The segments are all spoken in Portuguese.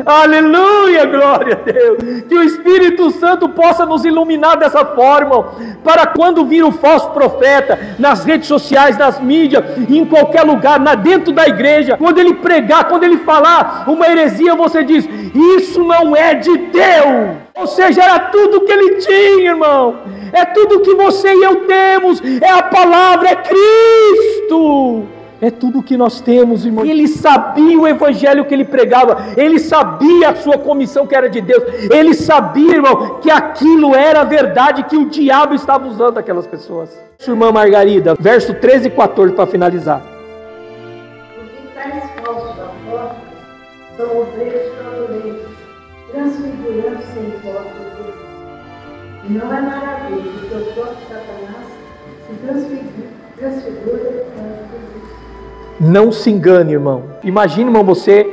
Aleluia, glória a Deus. Que o Espírito Santo possa nos iluminar dessa forma, para quando vir o falso profeta, nas redes sociais, nas mídias, em qualquer lugar, dentro da igreja, quando ele pregar, quando ele falar uma heresia, você diz: isso não é de Deus. Ou seja, era tudo que ele tinha, irmão. É tudo que você e eu temos. É a palavra, é Cristo. É tudo que nós temos, irmão. Ele sabia o evangelho que ele pregava. Ele sabia a sua comissão que era de Deus. Ele sabia, irmão, que aquilo era verdade, que o diabo estava usando aquelas pessoas. Irmã Margarida, verso 13 e 14 para finalizar. Porque tais falsos apóstolos são obreiros fraudulentos, transfigurando sem imposto de Deus. E não é maravilha, porque o próprio Satanás se transfigura diante de Deus. Não se engane, irmão. Imagine, irmão, você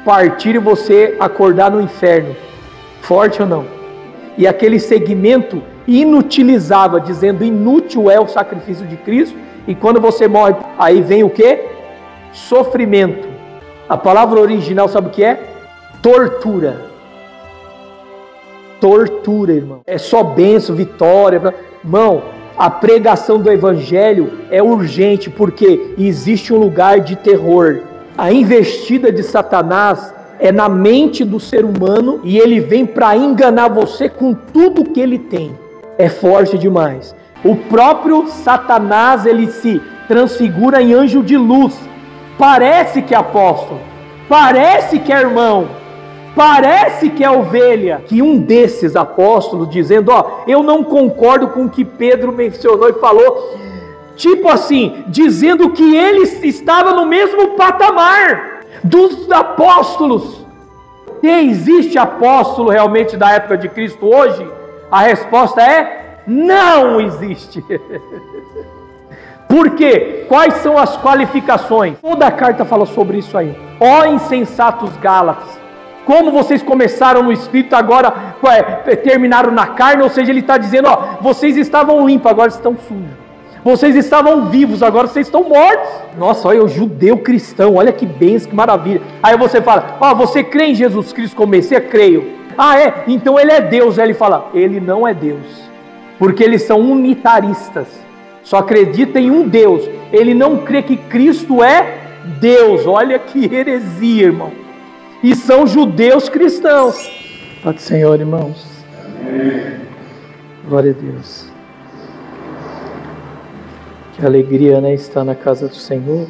partir e você acordar no inferno. Forte ou não? E aquele segmento inutilizava, dizendo inútil é o sacrifício de Cristo. E quando você morre, aí vem o quê? Sofrimento. A palavra original sabe o que é? Tortura. Tortura, irmão. É só bênção, vitória. Irmão, a pregação do evangelho é urgente, porque existe um lugar de terror. A investida de Satanás é na mente do ser humano, e ele vem para enganar você com tudo que ele tem. É forte demais. O próprio Satanás, ele se transfigura em anjo de luz. Parece que é apóstolo, parece que é irmão, parece que é ovelha. Que um desses apóstolos dizendo: ó, eu não concordo com o que Pedro mencionou e falou, tipo assim, dizendo que ele estava no mesmo patamar dos apóstolos. E existe apóstolo realmente da época de Cristo hoje? A resposta é: não existe. Por quê? Quais são as qualificações? Toda a carta fala sobre isso aí. Ó insensatos Gálatas, como vocês começaram no Espírito, agora terminaram na carne. Ou seja, ele está dizendo: ó, vocês estavam limpos, agora estão sujos. Vocês estavam vivos, agora vocês estão mortos. Nossa, olha o judeu cristão, olha que bênção, que maravilha. Aí você fala: ó, você crê em Jesus Cristo como Messias? Creio. Ah, é? Então ele é Deus. Aí ele fala: ele não é Deus, porque eles são unitaristas, só acredita em um Deus. Ele não crê que Cristo é Deus. Olha que heresia, irmão. E são judeus cristãos. Pai do Senhor, irmãos. Amém. Glória a Deus. Que alegria, né, estar na casa do Senhor,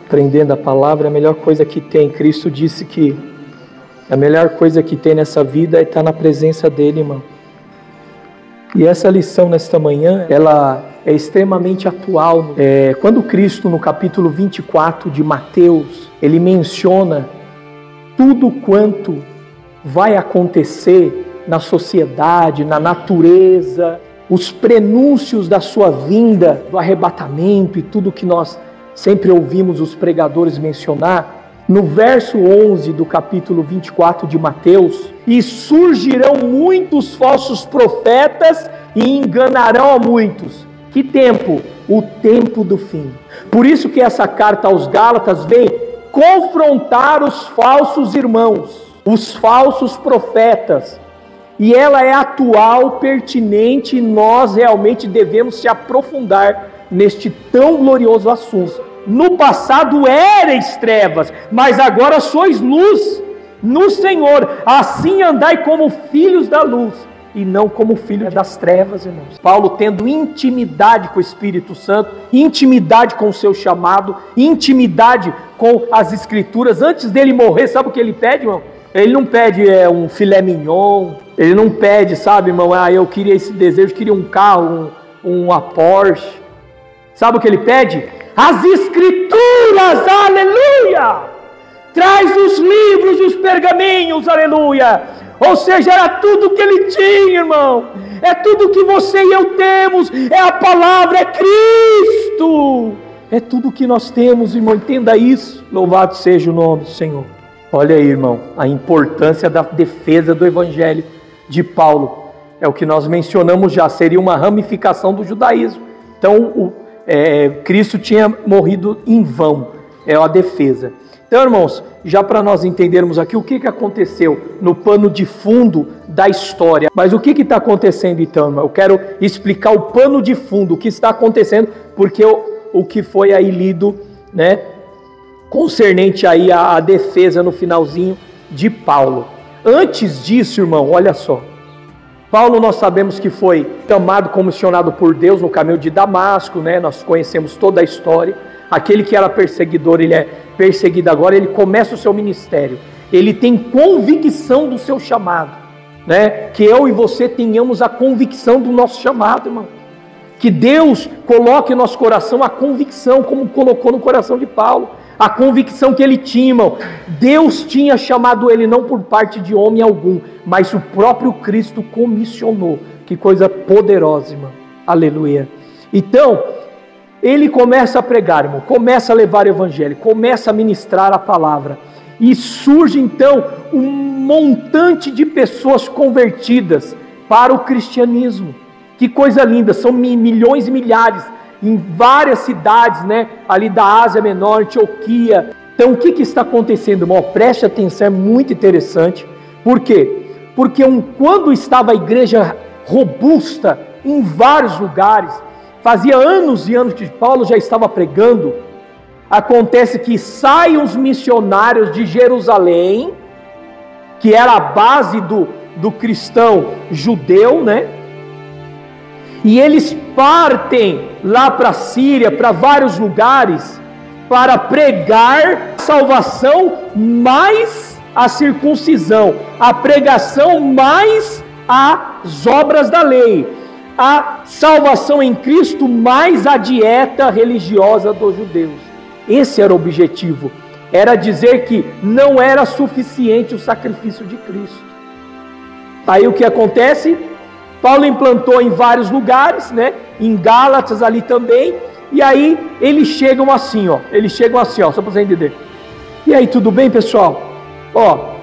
aprendendo a palavra. A melhor coisa que tem, Cristo disse que a melhor coisa que tem nessa vida é estar na presença dele, irmão. E essa lição nesta manhã, ela é extremamente atual. Quando Cristo, no capítulo 24 de Mateus, ele menciona tudo quanto vai acontecer na sociedade, na natureza, os prenúncios da sua vinda, do arrebatamento e tudo que nós sempre ouvimos os pregadores mencionar. No verso 11 do capítulo 24 de Mateus: e surgirão muitos falsos profetas e enganarão a muitos. Que tempo? O tempo do fim. Por isso que essa carta aos Gálatas vem confrontar os falsos irmãos, os falsos profetas. E ela é atual, pertinente, e nós realmente devemos se aprofundar neste tão glorioso assunto. No passado éreis trevas, mas agora sois luz no Senhor. Assim andai como filhos da luz, e não como filhos das trevas, irmãos. Paulo tendo intimidade com o Espírito Santo, intimidade com o seu chamado, intimidade com as Escrituras. Antes dele morrer, sabe o que ele pede, irmão? Ele não pede um filé mignon, ele não pede, sabe, irmão, eu queria esse desejo, queria um carro, uma Porsche. Sabe o que ele pede? As Escrituras, aleluia! Traz os livros e os pergaminhos, aleluia! Ou seja, era tudo que ele tinha, irmão. É tudo que você e eu temos. É a palavra, é Cristo. É tudo que nós temos, irmão. Entenda isso. Louvado seja o nome do Senhor. Olha aí, irmão, a importância da defesa do Evangelho de Paulo. É o que nós mencionamos já, seria uma ramificação do judaísmo. Então, Cristo tinha morrido em vão, é a defesa. Então, irmãos, já para nós entendermos aqui o que aconteceu no pano de fundo da história. Mas o que está acontecendo então, irmão? Eu quero explicar o pano de fundo, o que está acontecendo, porque o que foi aí lido, né, concernente aí a defesa no finalzinho de Paulo. Antes disso, irmão, olha só. Paulo, nós sabemos que foi chamado, comissionado por Deus no caminho de Damasco, né? Nós conhecemos toda a história. Aquele que era perseguidor, ele é perseguido agora, ele começa o seu ministério. Ele tem convicção do seu chamado, né? Que eu e você tenhamos a convicção do nosso chamado, irmão. Que Deus coloque em nosso coração a convicção, como colocou no coração de Paulo. A convicção que ele tinha, irmão. Deus tinha chamado ele não por parte de homem algum, mas o próprio Cristo comissionou. Que coisa poderosa, irmão. Aleluia. Então, ele começa a pregar, irmão, começa a levar o evangelho, começa a ministrar a palavra. E surge então um montante de pessoas convertidas para o cristianismo. Que coisa linda, são milhões e milhares em várias cidades, né? Ali da Ásia Menor, Antioquia. Então o que está acontecendo, irmão? Preste atenção, é muito interessante. Por quê? Porque quando estava a igreja robusta em vários lugares, fazia anos e anos que Paulo já estava pregando, acontece que saem os missionários de Jerusalém, que era a base do cristão judeu, né? E eles partem lá para a Síria, para vários lugares, para pregar a salvação mais a circuncisão, a pregação mais as obras da lei, a salvação em Cristo mais a dieta religiosa dos judeus. Esse era o objetivo, era dizer que não era suficiente o sacrifício de Cristo. Aí o que acontece? Paulo implantou em vários lugares, né? Em Gálatas ali também, e aí eles chegam assim, ó, só para você entender. E aí, tudo bem, pessoal? Ó,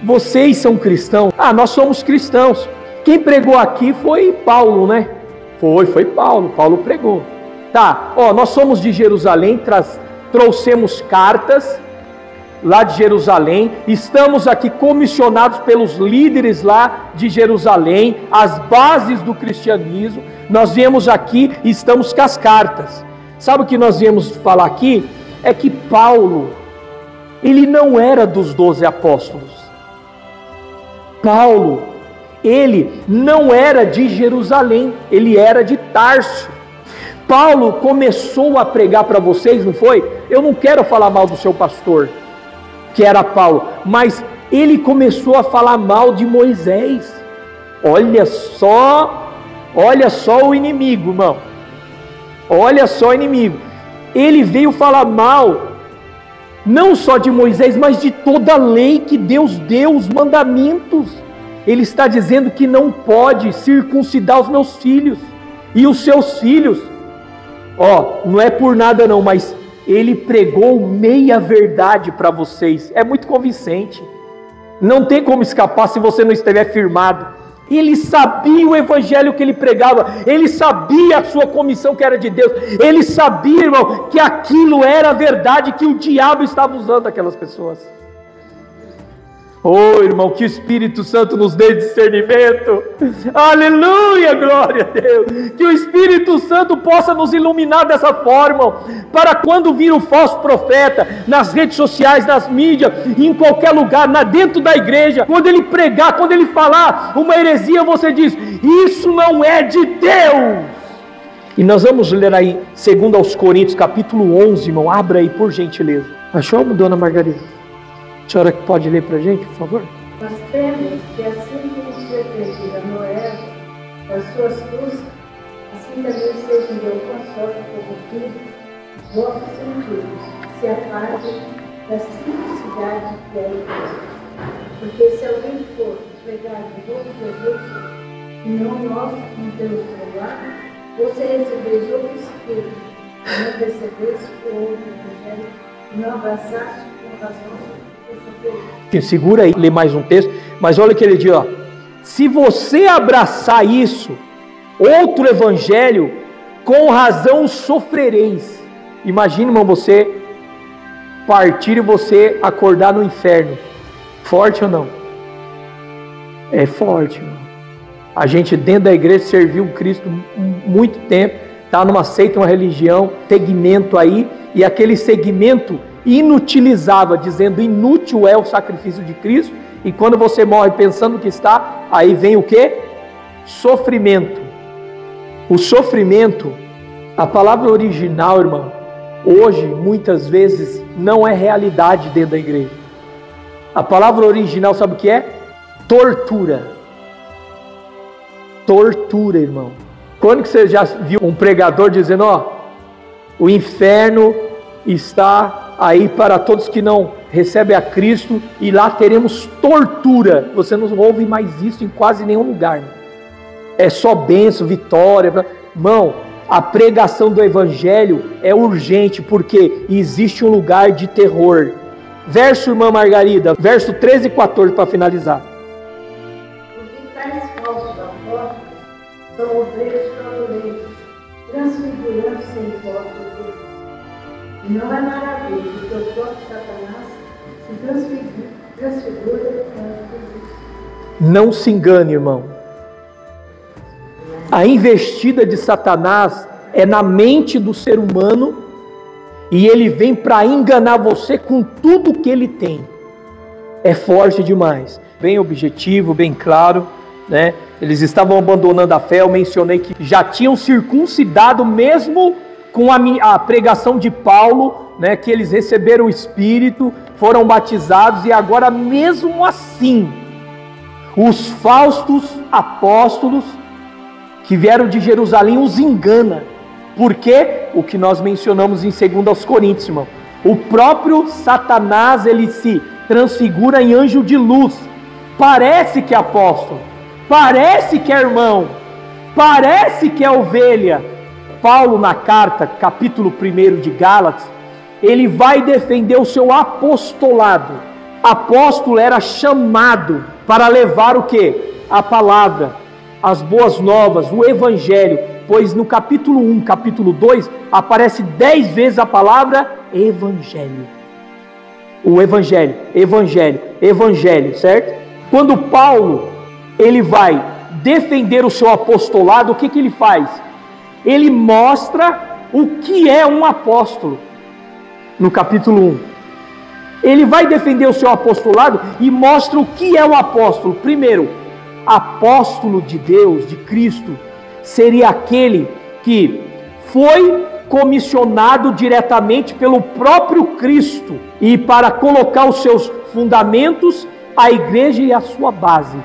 vocês são cristãos? Ah, nós somos cristãos. Quem pregou aqui foi Paulo, né? Foi Paulo pregou. Tá, ó, nós somos de Jerusalém, trouxemos cartas lá de Jerusalém, estamos aqui comissionados pelos líderes lá de Jerusalém, as bases do cristianismo, nós viemos aqui e estamos com as cartas. Sabe o que nós viemos falar aqui? É que Paulo, ele não era dos 12 apóstolos. Paulo, ele não era de Jerusalém, ele era de Tarso. Paulo começou a pregar para vocês, não foi? Eu não quero falar mal do seu pastor, que era Paulo, mas ele começou a falar mal de Moisés. Olha só o inimigo, irmão. Olha só o inimigo. Ele veio falar mal, não só de Moisés, mas de toda a lei que Deus deu, os mandamentos. Ele está dizendo que não pode circuncidar os meus filhos e os seus filhos. Ó, não é por nada não, mas ele pregou meia verdade para vocês. É muito convincente. Não tem como escapar se você não estiver firmado. Ele sabia o evangelho que ele pregava. Ele sabia a sua comissão que era de Deus. Ele sabia, irmão, que aquilo era verdade, que o diabo estava usando aquelas pessoas. Oh, irmão, que o Espírito Santo nos dê discernimento. Aleluia, glória a Deus. Que o Espírito Santo possa nos iluminar dessa forma, para quando vir o falso profeta, nas redes sociais, nas mídias, em qualquer lugar, dentro da igreja, quando ele pregar, quando ele falar uma heresia, você diz, isso não é de Deus. E nós vamos ler aí, 2 aos Coríntios, capítulo 11, irmão, abra aí, por gentileza. Achou, dona Margarida? A senhora que pode ler para a gente, por favor? Nós temos que assim como se defendia Noé das suas cruzes, assim também sejam de alguma sorte corrompidos os vossos sentidos, se apartem da simplicidade que é em Cristo. Porque se alguém for pregar de outro Jesus, e não nós não temos pregado, você recebeis outro Espírito, e não recebesse o outro Evangelho, e não abraçaste com razão. Segura aí, lê mais um texto, mas olha o que ele diz, ó. Se você abraçar isso, outro evangelho, com razão sofrereis. Imagine, irmão, você partir e você acordar no inferno. Forte ou não? É forte, irmão. A gente dentro da igreja serviu Cristo muito tempo, está numa seita, uma religião, segmento aí, e aquele segmento inutilizava, dizendo inútil é o sacrifício de Cristo, e quando você morre pensando que está, aí vem o quê? Sofrimento. O sofrimento, a palavra original, irmão, hoje muitas vezes não é realidade dentro da igreja. A palavra original sabe o que é? Tortura. Tortura, irmão. Quando que você já viu um pregador dizendo, o inferno está aí para todos que não recebem a Cristo e lá teremos tortura? Você não ouve mais isso em quase nenhum lugar, né? É só bênção, vitória. Irmão, a pregação do Evangelho é urgente porque existe um lugar de terror. Verso, irmã Margarida, verso 13 e 14 para finalizar. Porque tais falsos apóstolos são obreiros fraudulentos, transfigurando sem apóstolos de Deus. E não é maravilha, porque o próprio Satanás se transfigura diante de Deus. Não se engane, irmão. A investida de Satanás é na mente do ser humano e ele vem para enganar você com tudo que ele tem. É forte demais. Bem objetivo, bem claro, né? Eles estavam abandonando a fé. Eu mencionei que já tinham circuncidado mesmo com a pregação de Paulo, né? Que eles receberam o Espírito, foram batizados e agora mesmo assim os falsos apóstolos que vieram de Jerusalém os engana. Porque o que nós mencionamos em 2 Coríntios, irmão, o próprio Satanás, ele se transfigura em anjo de luz. Parece que é apóstolo, parece que é irmão, parece que é ovelha. Paulo, na carta, capítulo 1 de Gálatas, ele vai defender o seu apostolado. Apóstolo era chamado para levar o quê? A palavra, as boas novas, o Evangelho, pois no capítulo 1, capítulo 2, aparece 10 vezes a palavra Evangelho. O Evangelho, Evangelho, Evangelho, certo? Quando Paulo, ele vai defender o seu apostolado, o que ele faz? Ele mostra o que é um apóstolo, no capítulo 1. Ele vai defender o seu apostolado e mostra o que é um apóstolo. Primeiro, apóstolo de Deus, de Cristo, seria aquele que foi comissionado diretamente pelo próprio Cristo e para colocar os seus fundamentos, a igreja e a sua base.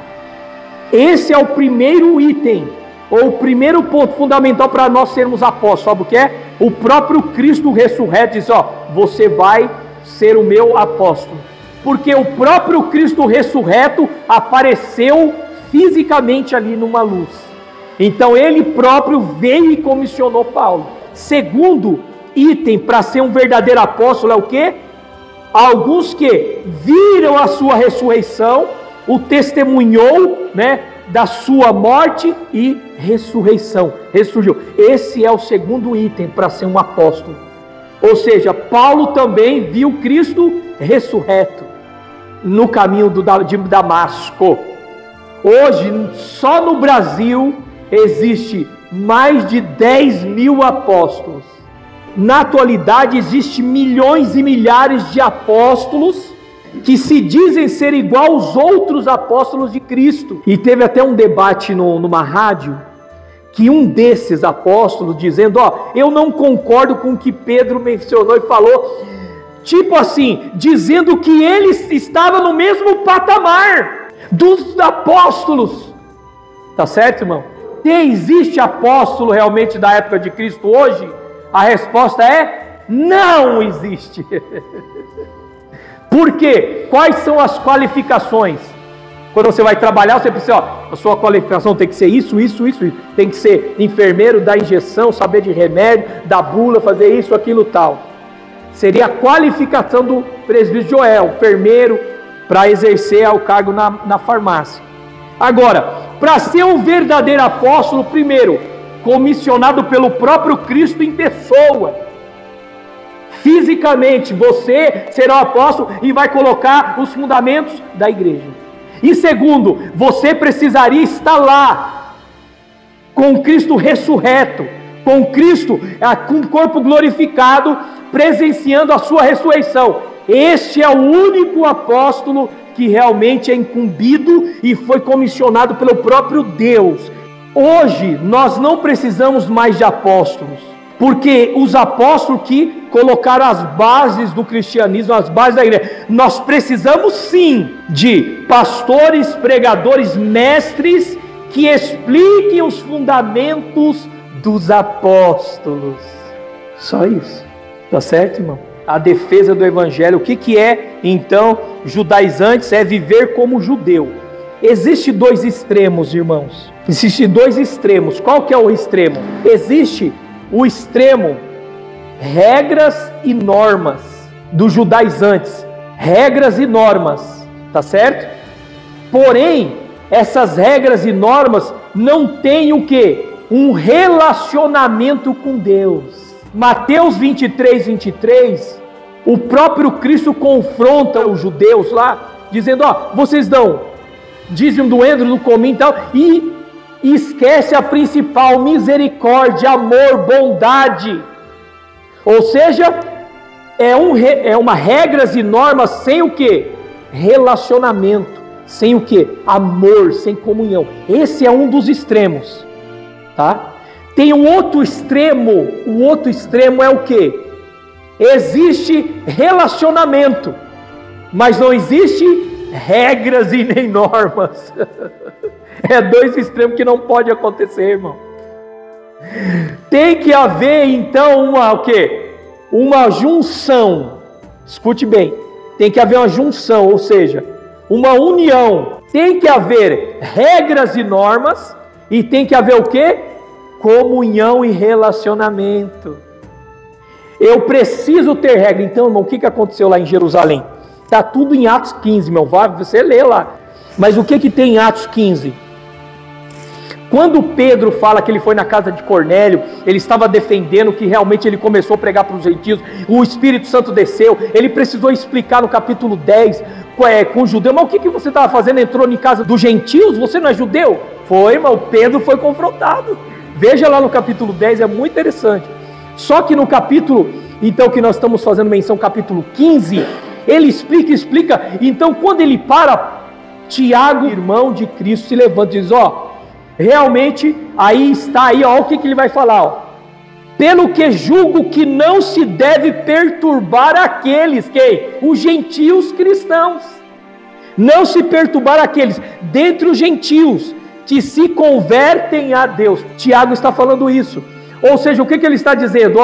Esse é o primeiro item, ou o primeiro ponto fundamental para nós sermos apóstolos. Sabe o que é? O próprio Cristo ressurreto diz, você vai ser o meu apóstolo. Porque o próprio Cristo ressurreto apareceu fisicamente ali numa luz. Então ele próprio veio e comissionou Paulo. Segundo item para ser um verdadeiro apóstolo é o quê? Alguns que viram a sua ressurreição, o testemunhou, né, da sua morte e ressurreição. Ressurgiu. Esse é o segundo item para ser um apóstolo. Ou seja, Paulo também viu Cristo ressurreto no caminho de Damasco. Hoje, só no Brasil, existe mais de 10 mil apóstolos. Na atualidade, existe milhões e milhares de apóstolos que se dizem ser igual aos outros apóstolos de Cristo. E teve até um debate numa rádio, que um desses apóstolos dizendo, eu não concordo com o que Pedro mencionou e falou, tipo assim, dizendo que ele estava no mesmo patamar dos apóstolos. Tá certo, irmão? Se existe apóstolo realmente da época de Cristo hoje, a resposta é, não existe. Por quê? Quais são as qualificações? Quando você vai trabalhar, você precisa, a sua qualificação tem que ser isso. Tem que ser enfermeiro, dar injeção, saber de remédio, dar bula, fazer isso, aquilo, tal. Seria a qualificação do presbítero Joel, enfermeiro, para exercer o cargo na farmácia. Agora, para ser um verdadeiro apóstolo, primeiro, comissionado pelo próprio Cristo em pessoa, fisicamente, você será o apóstolo e vai colocar os fundamentos da igreja. E segundo, você precisaria estar lá, com Cristo ressurreto, com Cristo, com o corpo glorificado, presenciando a sua ressurreição. Este é o único apóstolo que realmente é incumbido e foi comissionado pelo próprio Deus. Hoje, nós não precisamos mais de apóstolos, porque os apóstolos que colocaram as bases do cristianismo, as bases da igreja. Nós precisamos sim de pastores, pregadores, mestres, que expliquem os fundamentos dos apóstolos. Só isso. Tá certo, irmão? A defesa do evangelho. O que é, então, judaizantes? É viver como judeu. Existem dois extremos, irmãos. Existem dois extremos. Qual que é o extremo? Existe o extremo regras e normas dos judaizantes. Regras e normas. Tá certo? Porém, essas regras e normas não têm o quê? Um relacionamento com Deus. Mateus 23, 23, o próprio Cristo confronta os judeus lá, dizendo, vocês dão dízimo do endro, do cominho e tal, e esquece a principal, misericórdia, amor, bondade. Ou seja, é uma regras e normas sem o quê? Relacionamento, sem o quê? Amor, sem comunhão. Esse é um dos extremos, tá? Tem um outro extremo, o outro extremo é o quê? Existe relacionamento, mas não existe regras e nem normas. É dois extremos que não pode acontecer, irmão. Tem que haver então uma junção. Escute bem, tem que haver uma junção, ou seja, uma união. Tem que haver regras e normas e tem que haver o quê? Comunhão e relacionamento. Eu preciso ter regra. Então, irmão, o que aconteceu lá em Jerusalém? Está tudo em Atos 15, meu. Vai, você lê lá. Mas o que tem em Atos 15? Quando Pedro fala que ele foi na casa de Cornélio, ele estava defendendo que realmente ele começou a pregar para os gentios, o Espírito Santo desceu, ele precisou explicar no capítulo 10 com o judeu, mas o que você estava fazendo? Entrou em casa dos gentios? Você não é judeu? Foi, irmão, Pedro foi confrontado. Veja lá no capítulo 10, é muito interessante. Só que no capítulo, então, que nós estamos fazendo menção, capítulo 15, ele explica. Então, quando ele para, Tiago, irmão de Cristo, se levanta e diz, realmente, aí está, o que ele vai falar, pelo que julgo que não se deve perturbar aqueles, os gentios cristãos, não se perturbar aqueles, dentre os gentios, que se convertem a Deus. Tiago está falando isso. Ou seja, o que ele está dizendo?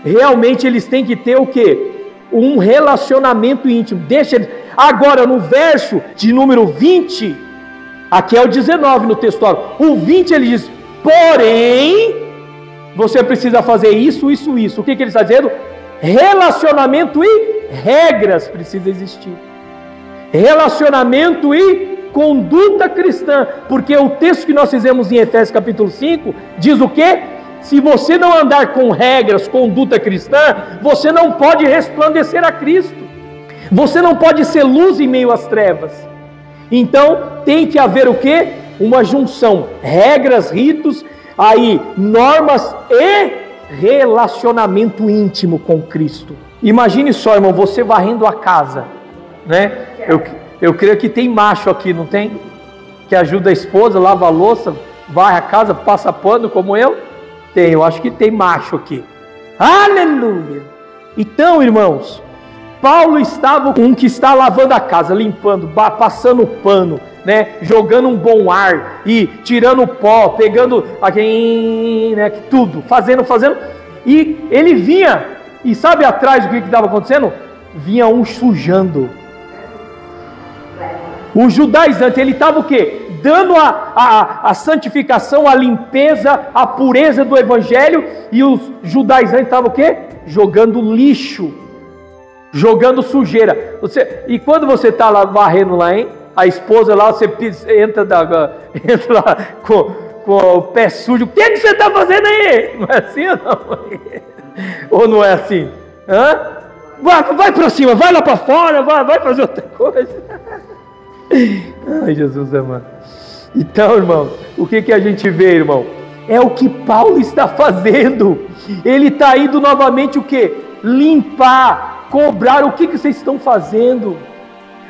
Realmente eles têm que ter o quê? Um relacionamento íntimo. Deixa eles. Agora, no verso de número 20, aqui é o 19 no textuário. O 20 ele diz, porém, você precisa fazer isso, isso, isso. O que ele está dizendo? Relacionamento e regras precisam existir. Relacionamento e conduta cristã, porque o texto que nós fizemos em Efésios capítulo 5, diz o quê? Se você não andar com regras, conduta cristã, você não pode resplandecer a Cristo, você não pode ser luz em meio às trevas. Então, tem que haver o quê? Uma junção, regras, ritos, normas e relacionamento íntimo com Cristo. Imagine só, irmão, você varrendo a casa, né? Eu creio que tem macho aqui, não tem? Que ajuda a esposa, lava a louça, varre a casa, passa pano como eu? Tem, eu acho que tem macho aqui. Aleluia! Então, irmãos, Paulo estava com um que está lavando a casa, limpando, passando pano, né? Jogando um bom ar e tirando o pó, pegando aqui, né? Tudo, fazendo. E ele vinha, e sabe atrás do que estava acontecendo? Vinha um sujando. O judaizante, ele estava o quê? Dando a santificação, a limpeza, a pureza do evangelho, e os judaizantes estavam o quê? Jogando lixo, jogando sujeira. E quando você está lá varrendo lá, hein? A esposa lá, você entra lá com o pé sujo. O que você está fazendo aí? Não é assim ou não? Ou não é assim? Hã? Vai para cima, vai lá para fora, vai fazer outra coisa. Ai, Jesus amado. Então, irmão, o que a gente vê, irmão? É o que Paulo está fazendo. Ele está indo novamente o quê? Limpar, cobrar. O que vocês estão fazendo?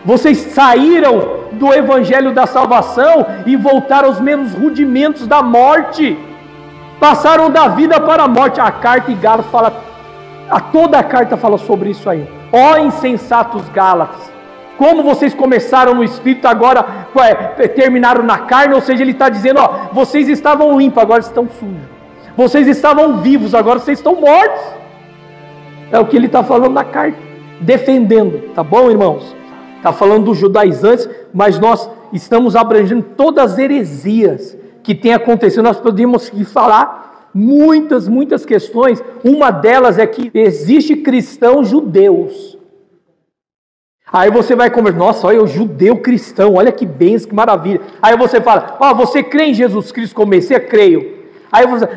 Vocês saíram do evangelho da salvação e voltaram aos mesmos rudimentos da morte. Passaram da vida para a morte. A carta em Gálatas fala, toda a carta fala sobre isso aí. Ó insensatos Gálatas, como vocês começaram no Espírito, agora terminaram na carne. Ou seja, ele está dizendo, ó, vocês estavam limpos, agora estão sujos. Vocês estavam vivos, agora vocês estão mortos. É o que ele está falando na carta, defendendo, tá bom, irmãos? Está falando dos judaizantes, mas nós estamos abrangendo todas as heresias que têm acontecido. Nós podemos falar muitas questões. Uma delas é que existe cristãos judeus. Aí você vai conversar, nossa, olha o judeu cristão, olha que bênção, que maravilha. Aí você fala, você crê em Jesus Cristo como Messias? Creio. Aí você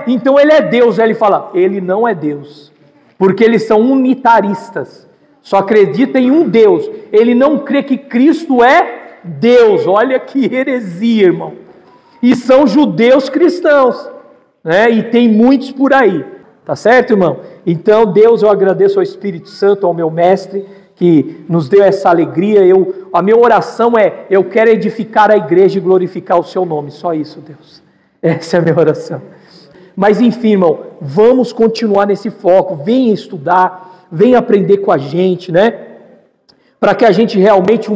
então ele é Deus. Aí ele fala, ele não é Deus, porque eles são unitaristas, só acredita em um Deus. Ele não crê que Cristo é Deus. Olha que heresia, irmão. E são judeus cristãos, né? E tem muitos por aí, tá certo, irmão? Então, Deus, eu agradeço ao Espírito Santo, ao meu mestre, que nos deu essa alegria. A minha oração é, eu quero edificar a igreja e glorificar o seu nome. Só isso, Deus. Essa é a minha oração. Mas enfim, irmão, vamos continuar nesse foco. Venha estudar, venha aprender com a gente, né? Para que a gente realmente,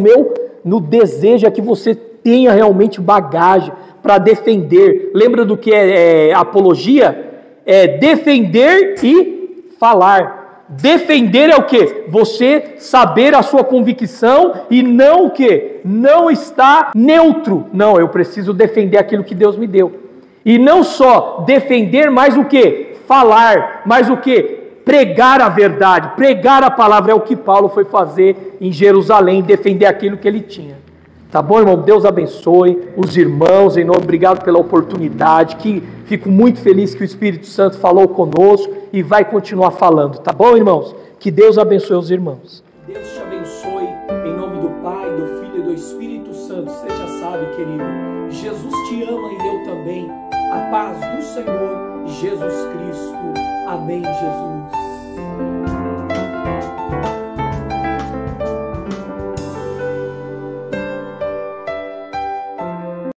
no desejo é que você tenha realmente bagagem para defender. Lembra do que é apologia? É defender e falar. Defender é o quê? Você saber a sua convicção e não o quê? Não estar neutro. Não, eu preciso defender aquilo que Deus me deu. E não só defender, mas o quê? Falar, mas o quê? Pregar a verdade, pregar a palavra. É o que Paulo foi fazer em Jerusalém, defender aquilo que ele tinha. Tá bom, irmão? Deus abençoe os irmãos, em nome, obrigado pela oportunidade, que fico muito feliz que o Espírito Santo falou conosco e vai continuar falando, tá bom, irmãos? Que Deus abençoe os irmãos. Deus te abençoe, em nome do Pai, do Filho e do Espírito Santo. Você já sabe, querido, Jesus te ama e eu também. A paz do Senhor Jesus Cristo. Amém, Jesus.